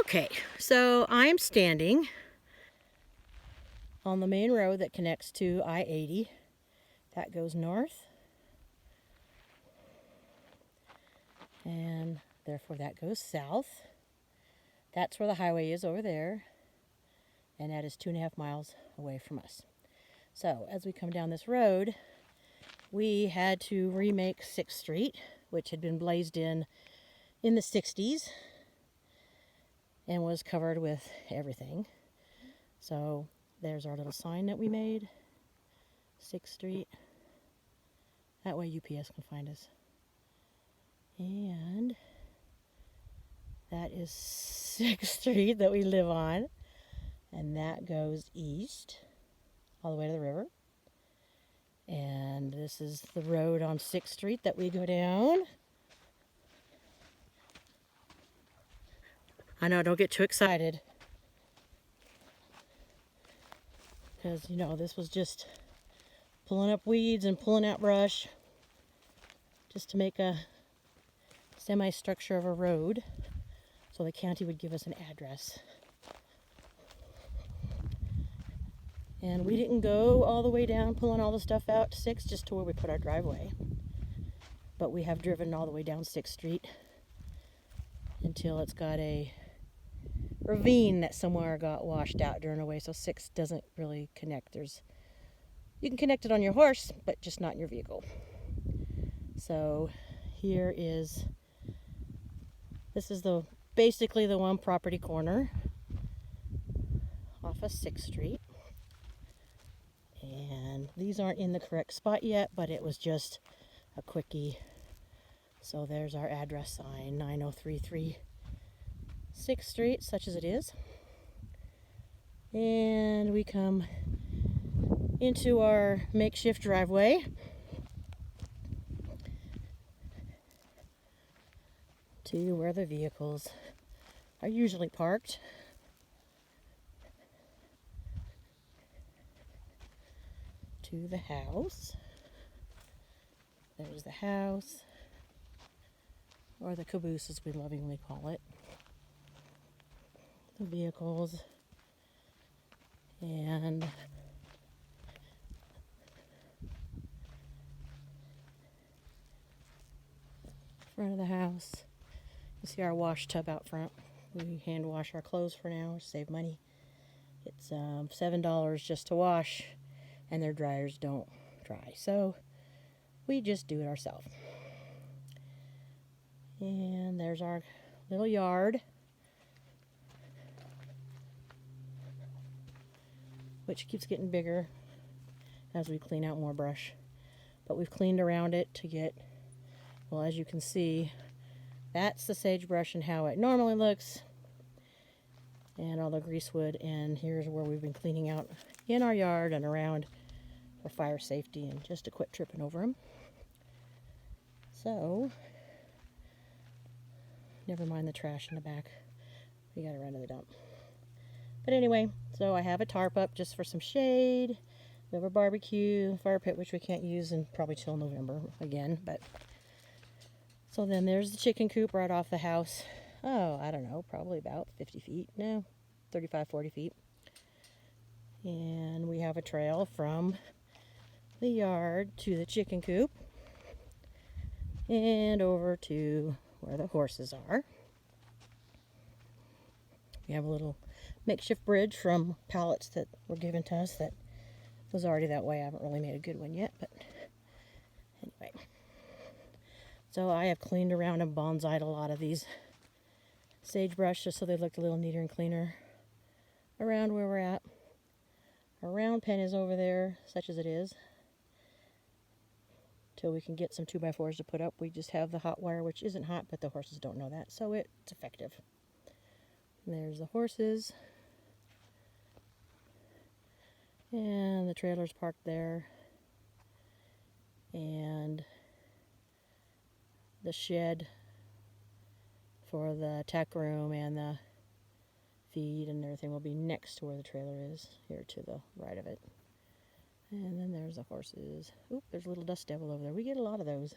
Okay, so I'm standing on the main road that connects to I-80. That goes north. And therefore that goes south. That's where the highway is over there. And that is 2.5 miles away from us. So as we come down this road, we had to remake 6th Street, which had been blazed in the 60s and was covered with everything. So there's our little sign that we made, 6th Street. That way UPS can find us. And that is 6th Street that we live on. And that goes east all the way to the river. And this is the road on 6th Street that we go down. I know, don't get too excited. Because, you know, this was just pulling up weeds and pulling out brush just to make a semi-structure of a road so the county would give us an address. And we didn't go all the way down pulling all the stuff out to 6th, just to where we put our driveway. But we have driven all the way down 6th Street until it's got a ravine that somewhere got washed out during a way, so 6th doesn't really connect. You can connect it on your horse, but just not in your vehicle. So here is, this is basically the one property corner off of 6th Street. And these aren't in the correct spot yet, but it was just a quickie. So there's our address sign, 9033 6th Street, such as it is. And we come into our makeshift driveway. To where the vehicles are usually parked. To the house. There's the house, or the caboose as we lovingly call it. The vehicles, and front of the house. You see our wash tub out front. We hand wash our clothes for now, save money. It's $7 just to wash, and their dryers don't dry, so we just do it ourselves. And there's our little yard, which keeps getting bigger as we clean out more brush. But we've cleaned around it to get, well, as you can see, that's the sagebrush and how it normally looks, and all the greasewood. And here's where we've been cleaning out in our yard and around for fire safety and just to quit tripping over them. So, never mind the trash in the back. We gotta run to the dump. But anyway, so I have a tarp up just for some shade. We have a barbecue, fire pit, which we can't use in probably till November again. But so then there's the chicken coop right off the house. Oh, I don't know, probably about 50 feet. No, 35, 40 feet. And we have a trail from the yard to the chicken coop and over to where the horses are. We have a little makeshift bridge from pallets that were given to us that was already that way. I haven't really made a good one yet, but anyway. So I have cleaned around and bonsai'd a lot of these sagebrush just so they look a little neater and cleaner around where we're at. Our round pen is over there, such as it is. Till we can get some 2x4s to put up. We just have the hot wire, which isn't hot, but the horses don't know that, so it's effective. And there's the horses. And the trailer's parked there. And the shed for the tack room and the feed and everything will be next to where the trailer is, here to the right of it. And then there's the horses. Oop, there's a little dust devil over there. We get a lot of those.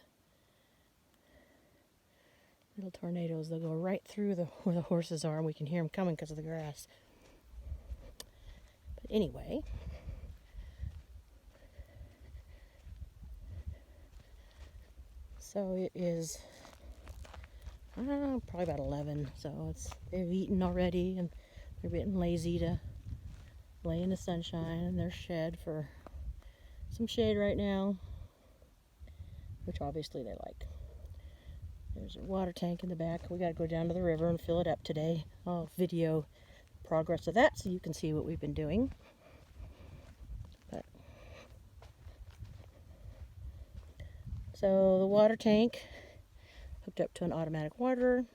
Little tornadoes, they'll go right through where the horses are, and we can hear them coming because of the grass. But anyway, so it is probably about 11, so they've eaten already, and they're getting lazy to lay in the sunshine in their shed for some shade right now, which obviously they like. There's a water tank in the back. We got to go down to the river and fill it up today. I'll video progress of that so you can see what we've been doing. So the water tank hooked up to an automatic waterer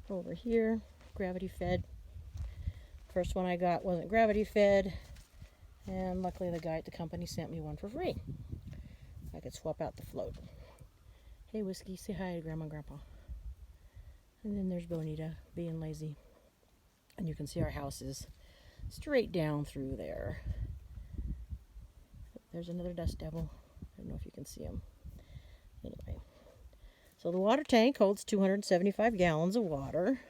over here, gravity fed. First one I got wasn't gravity fed, and luckily the guy at the company sent me one for free. I could swap out the float. Hey Whiskey, say hi to Grandma and Grandpa. And then there's Bonita being lazy. And you can see our house is straight down through there. There's another dust devil. I don't know if you can see him. Anyway, so the water tank holds 275 gallons of water.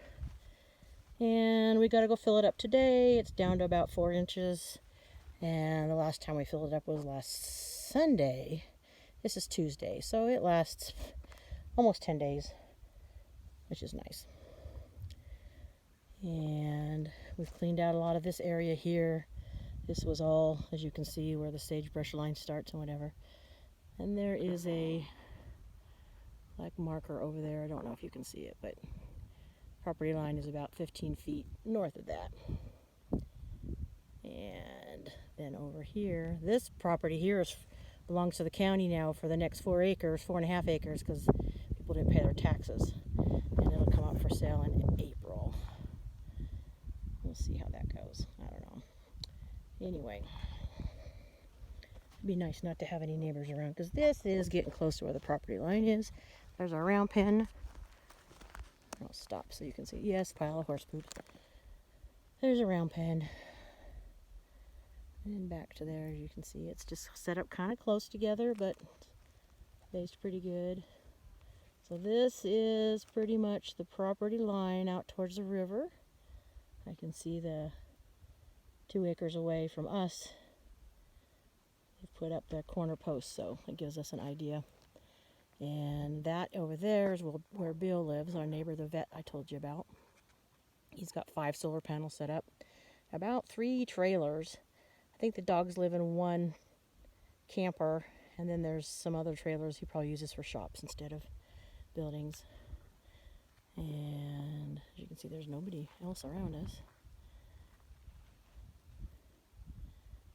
And we got to go fill it up today. It's down to about 4 inches. And the last time we filled it up was last Sunday. This is Tuesday, so it lasts almost 10 days, which is nice. And we've cleaned out a lot of this area here. This was all, as you can see, where the sagebrush line starts and whatever. And there is a black marker over there. I don't know if you can see it, but property line is about 15 feet north of that. And then over here, this property here belongs to the county now for the next 4.5 acres, because people didn't pay their taxes. And it'll come up for sale in April. We'll see how that goes. I don't know. Anyway, it'd be nice not to have any neighbors around, because this is getting close to where the property line is. There's our round pen. I'll stop so you can see. Yes, pile of horse poop. There's a round pen. And back to there, as you can see, it's just set up kind of close together, but based pretty good. So this is pretty much the property line out towards the river. I can see the 2 acres away from us. They've put up the corner post, so it gives us an idea. And that over there is where Bill lives, our neighbor, the vet I told you about. He's got 5 solar panels set up, about 3 trailers. I think the dogs live in one camper, and then there's some other trailers he probably uses for shops instead of buildings. And as you can see, there's nobody else around us.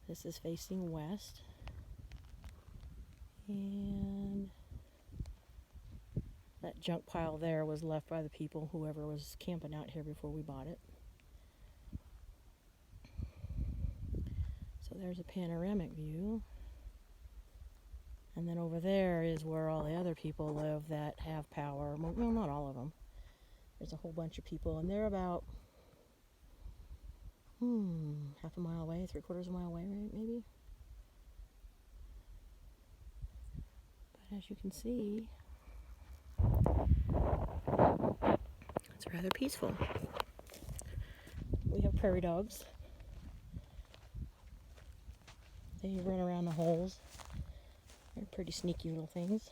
This is facing west. And that junk pile there was left by the people, whoever was camping out here before we bought it. So there's a panoramic view. And then over there is where all the other people live that have power. Well, not all of them. There's a whole bunch of people, and they're about half a mile away, 3/4 of a mile away, right, maybe? But as you can see, it's rather peaceful. We have prairie dogs. They run around the holes. They're pretty sneaky little things.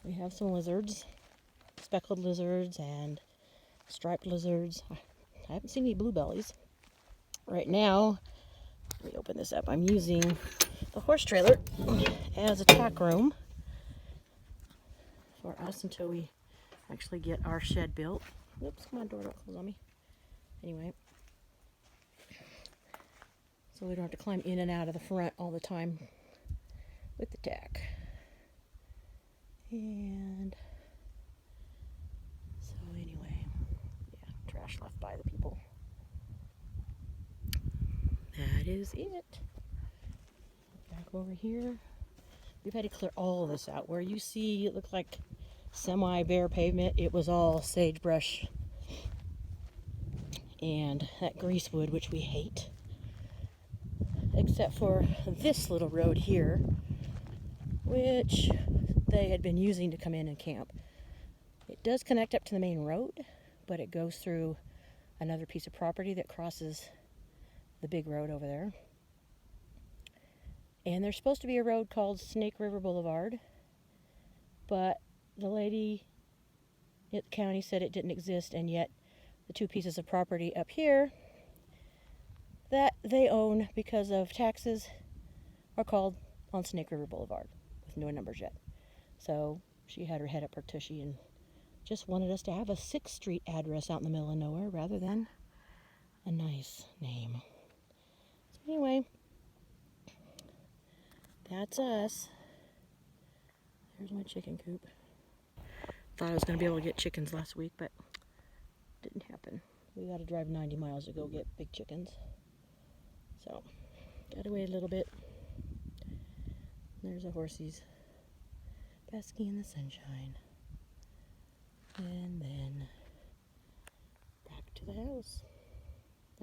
We have some lizards, speckled lizards and striped lizards. I haven't seen any bluebellies. Right now, let me open this up. I'm using the horse trailer as a tack room for us until we actually get our shed built. Whoops, come on, door, don't close on me. Anyway, so we don't have to climb in and out of the front all the time with the tack. And so anyway, yeah, trash left by the people. That is it. Back over here. We've had to clear all of this out. Where you see it looks like semi-bare pavement, it was all sagebrush and that greasewood, which we hate. Except for this little road here, which they had been using to come in and camp. It does connect up to the main road, but it goes through another piece of property that crosses the big road over there. And there's supposed to be a road called Snake River Boulevard, but the lady at the county said it didn't exist, and yet the two pieces of property up here that they own because of taxes are called on Snake River Boulevard with no numbers yet. So she had her head up her tushy and just wanted us to have a 6th Street address out in the middle of nowhere rather than a nice name. So anyway, that's us. There's my chicken coop. Thought I was going to be able to get chickens last week, but didn't happen. We got to drive 90 miles to go get big chickens. So, gotta wait a little bit. There's the horsies basking in the sunshine. And then back to the house.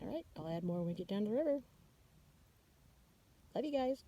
Alright, I'll add more when we get down the river. Love you guys.